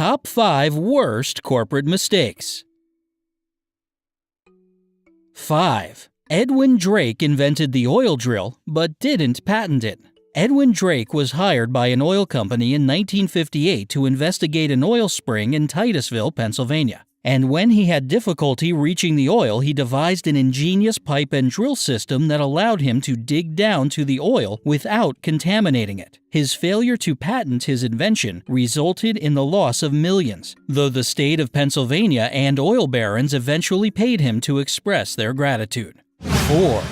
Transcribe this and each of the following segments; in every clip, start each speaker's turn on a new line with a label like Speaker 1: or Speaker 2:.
Speaker 1: Top 5 Worst Corporate Mistakes. 5. Edwin Drake invented the oil drill, but didn't patent it. Edwin Drake was hired by an oil company in 1958 to investigate an oil spring in Titusville, Pennsylvania. And when he had difficulty reaching the oil, he devised an ingenious pipe and drill system that allowed him to dig down to the oil without contaminating it. His failure to patent his invention resulted in the loss of millions, though the state of Pennsylvania and oil barons eventually paid him to express their gratitude. 4.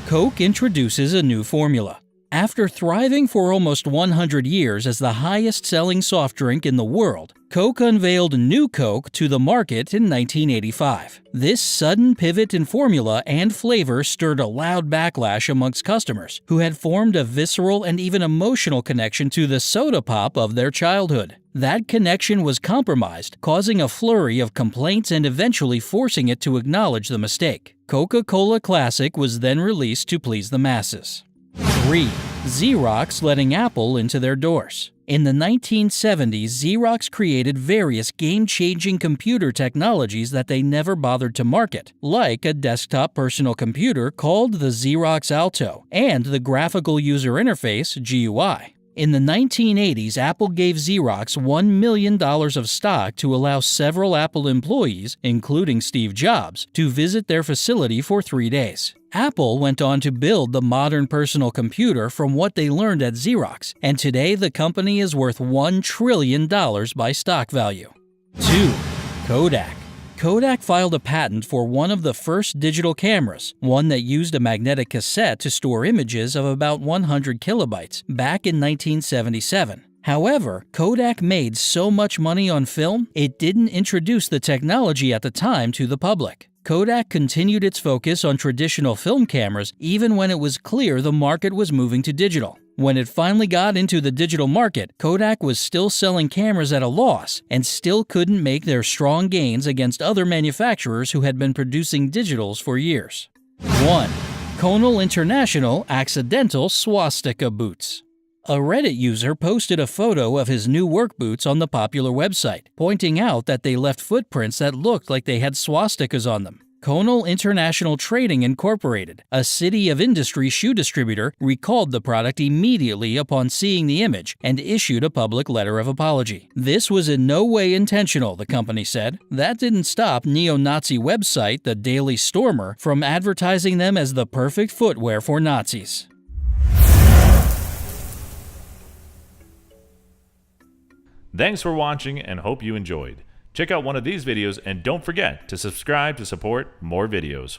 Speaker 1: Coke introduces a new formula. After thriving for almost 100 years as the highest-selling soft drink in the world, Coke unveiled New Coke to the market in 1985. This sudden pivot in formula and flavor stirred a loud backlash amongst customers, who had formed a visceral and even emotional connection to the soda pop of their childhood. That connection was compromised, causing a flurry of complaints and eventually forcing it to acknowledge the mistake. Coca-Cola Classic was then released to please the masses. 3. Xerox letting Apple into their doors. In the 1970s, Xerox created various game-changing computer technologies that they never bothered to market, like a desktop personal computer called the Xerox Alto and the graphical user interface GUI. In the 1980s, Apple gave Xerox $1 million of stock to allow several Apple employees, including Steve Jobs, to visit their facility for 3 days. Apple went on to build the modern personal computer from what they learned at Xerox, and today the company is worth $1 trillion by stock value. 2. Kodak. Kodak filed a patent for one of the first digital cameras, one that used a magnetic cassette to store images of about 100 kilobytes, back in 1977. However, Kodak made so much money on film, it didn't introduce the technology at the time to the public. Kodak continued its focus on traditional film cameras even when it was clear the market was moving to digital. When it finally got into the digital market, Kodak was still selling cameras at a loss and still couldn't make their strong gains against other manufacturers who had been producing digitals for years. 1. Conal International accidental swastika boots. A Reddit user posted a photo of his new work boots on the popular website, pointing out that they left footprints that looked like they had swastikas on them. Conal International Trading Incorporated, a City of Industry shoe distributor, recalled the product immediately upon seeing the image and issued a public letter of apology. This was in no way intentional, the company said. That didn't stop neo-Nazi website The Daily Stormer from advertising them as the perfect footwear for Nazis.
Speaker 2: Thanks for watching and hope you enjoyed. Check out one of these videos and don't forget to subscribe to support more videos.